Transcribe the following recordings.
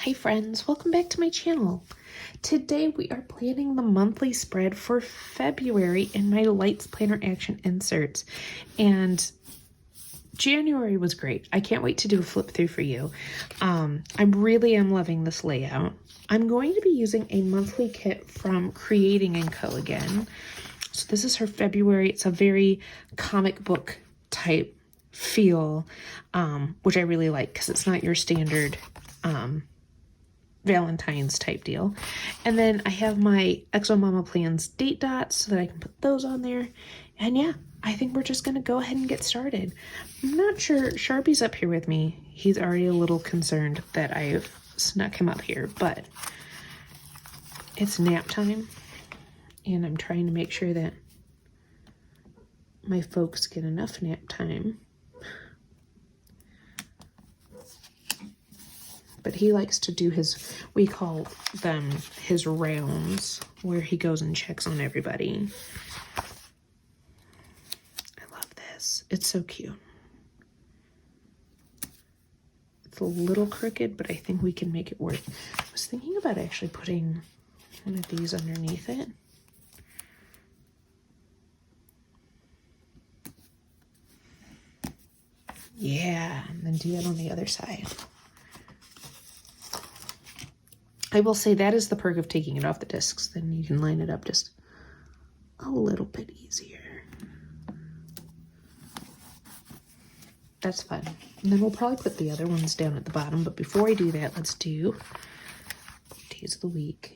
Hi friends, welcome back to my channel. Today we are planning the monthly spread for February in my Lights Planner Action inserts. And January was great. I can't wait to do a flip through for you. I really am loving this layout. I'm going to be using a monthly kit from Creating & Co. again. So this is her February. It's a very comic book type feel, which I really like because it's not your standard Valentine's type deal. And then I have my Exo Mama Plans date dots so that I can put those on there. And yeah, I think we're just gonna go ahead and get started. I'm not sure, Sharpie's up here with me. He's already a little concerned that I've snuck him up here, but it's nap time and I'm trying to make sure that my folks get enough nap time. But he likes to do his, we call them his rounds, where he goes and checks on everybody. I love this. It's so cute. It's a little crooked, but I think we can make it work. I was thinking about actually putting one of these underneath it. Yeah, and then do that on the other side. I will say that is the perk of taking it off the discs. Then you can line it up just a little bit easier. That's fun. And then we'll probably put the other ones down at the bottom. But before I do that, let's do Days of the Week.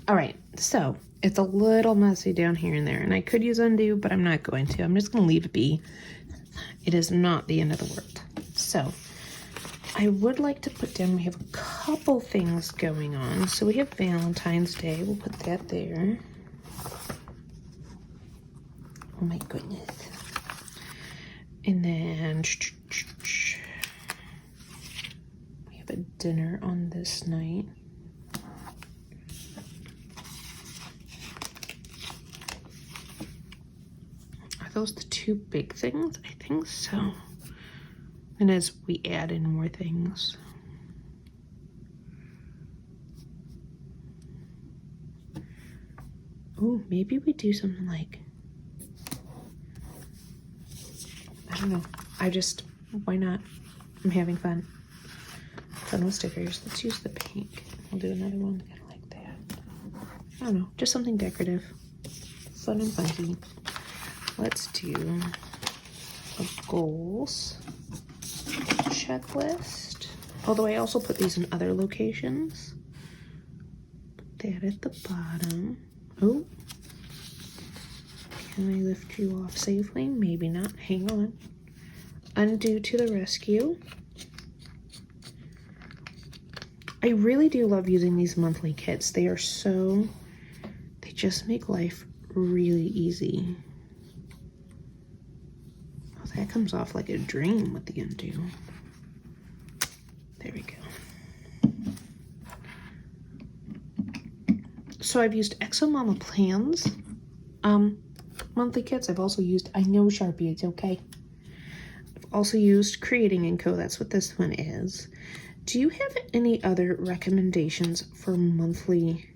All right, so it's a little messy down here and there, and I could use undo, but I'm not going to. I'm just going to leave it be. It is not the end of the world. So I would like to put down, we have a couple things going on. So we have Valentine's Day. We'll put that there. Oh my goodness. And then we have a dinner on this night. Those the two big things? I think so. And as we add in more things. Oh, maybe we do something like, I don't know. Why not? I'm having fun. Fun with stickers. Let's use the pink. We'll do another one kind of like that. I don't know, just something decorative. Fun and funky. Let's do a goals checklist. Although I also put these in other locations. Put that at the bottom. Oh. Can I lift you off safely? Maybe not. Hang on. Undo to the rescue. I really do love using these monthly kits. They just make life really easy. Oh, that comes off like a dream with the undo. There we go. So I've used ExoMama Plans monthly kits. I've also used I Know Sharpie, it's okay. I've also used Creating & Co. That's what this one is. Do you have any other recommendations for monthly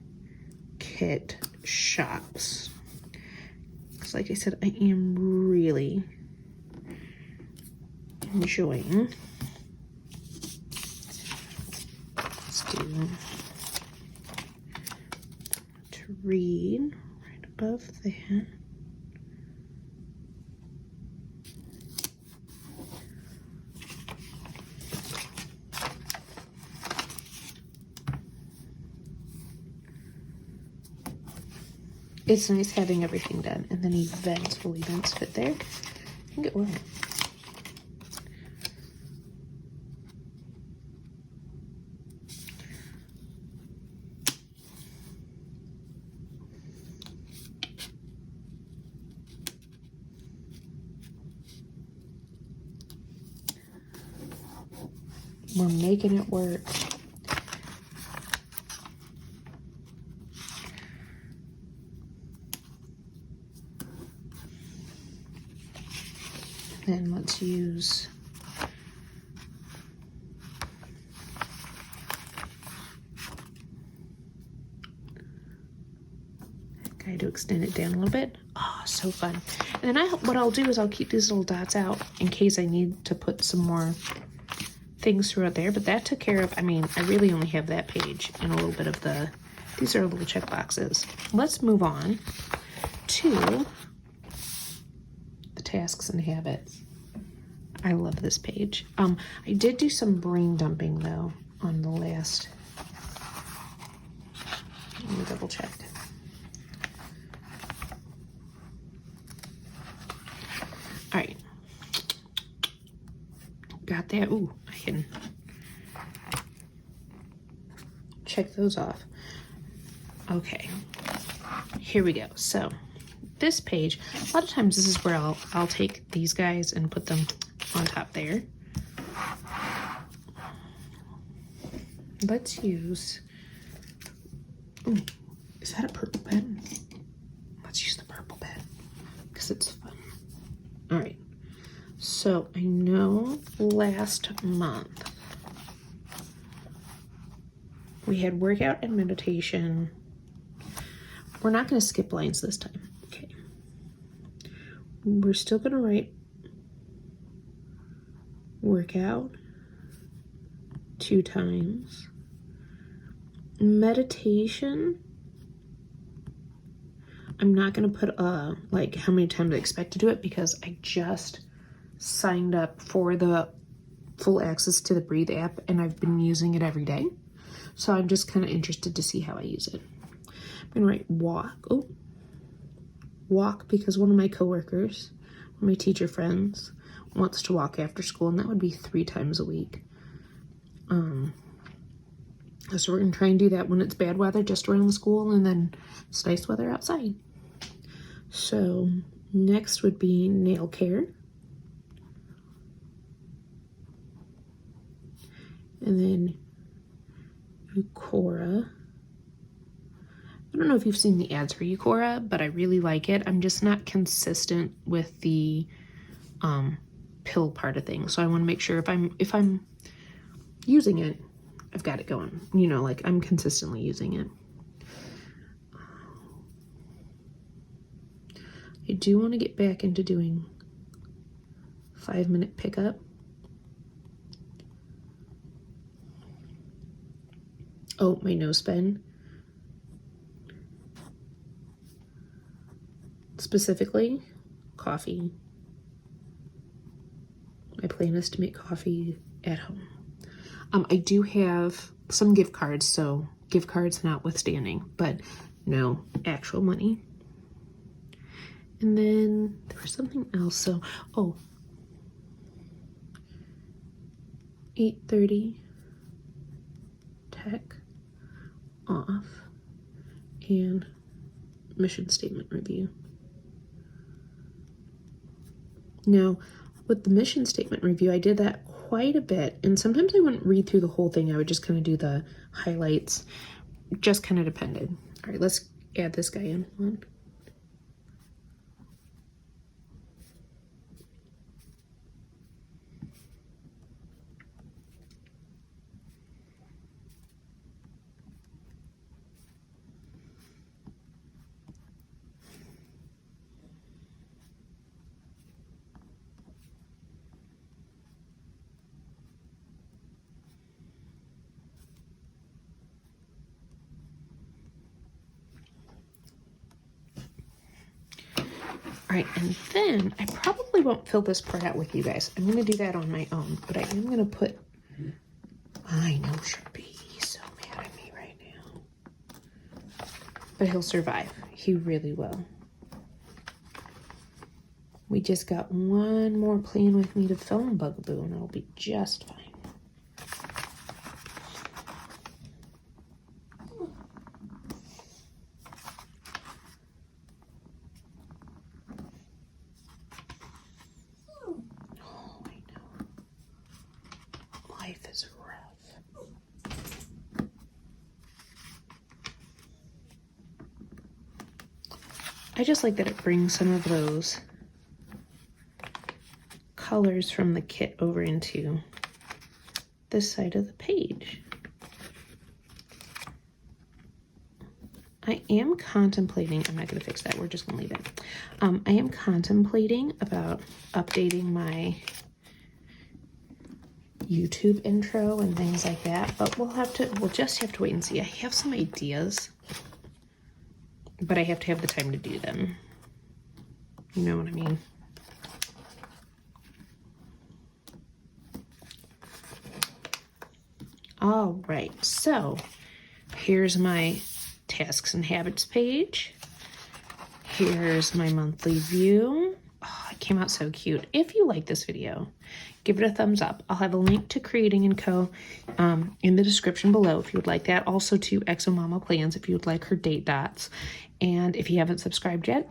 kit shops? Because like I said, I am really enjoying. Let's do to read right above that. It's nice having everything done, and then events, full events fit there. I think it will. We're making it work. Then let's use that guy to extend it down a little bit. Oh, so fun. And then what I'll do is I'll keep these little dots out in case I need to put some more things throughout there. But that took care of, I mean, I really only have that page and a little bit of these are little check boxes. Let's move on to the tasks and habits. I love this page. I did do some brain dumping though on the last. Let me double check. All right. Got that. Ooh, I can check those off. Okay. Here we go. So this page, a lot of times this is where I'll take these guys and put them on top there. Let's use, ooh, is that a purple pen? Let's use the purple pen because it's fun. All right, so I know last month we had workout and meditation. We're not going to skip lines this time. Okay. We're still going to write workout 2 times. Meditation, I'm not going to put like how many times I expect to do it because I just signed up for the full access to the Breathe app and I've been using it every day. So I'm just kind of interested to see how I use it. I'm going to write walk. Oh, walk because one of my coworkers, one of my teacher friends, wants to walk after school, and that would be 3 times a week. So we're going to try and do that when it's bad weather just around the school, and then it's nice weather outside. So next would be nail care. And then Eucora. I don't know if you've seen the ads for Eucora, but I really like it. I'm just not consistent with the pill part of things. So I want to make sure if I'm using it, I've got it going. You know, like I'm consistently using it. I do want to get back into doing 5-minute pickup. Oh, my nose pen. Specifically, coffee. My plan is to make coffee at home. I do have some gift cards, so gift cards notwithstanding, but no actual money. And then there was something else. So, 8:30 tech off and mission statement review. Now, with the mission statement review, I did that quite a bit, and sometimes I wouldn't read through the whole thing. I would just kind of do the highlights. Just kind of depended. All right, let's add this guy in. One. All right, and then I probably won't fill this part out with you guys. I'm going to do that on my own, but I am going to put, I know Sharpie, he's so mad at me right now. But he'll survive. He really will. We just got one more playing with me to film bugaboo, and it'll be just fine. Life is rough. I just like that it brings some of those colors from the kit over into this side of the page. I am contemplating, I'm not going to fix that, we're just going to leave it. I am contemplating about updating my YouTube intro and things like that, but we'll just have to wait and see. I have some ideas, but I have to have the time to do them. You know what I mean? All right, so here's my tasks and habits page. Here's my monthly view. Oh, it came out so cute. If you like this video, give it a thumbs up. I'll have a link to Creating & Co. In the description below if you would like that. Also to Exomama Plans if you would like her date dots. And if you haven't subscribed yet,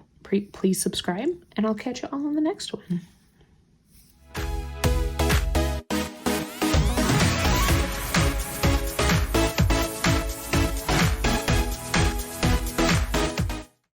please subscribe. And I'll catch you all in the next one.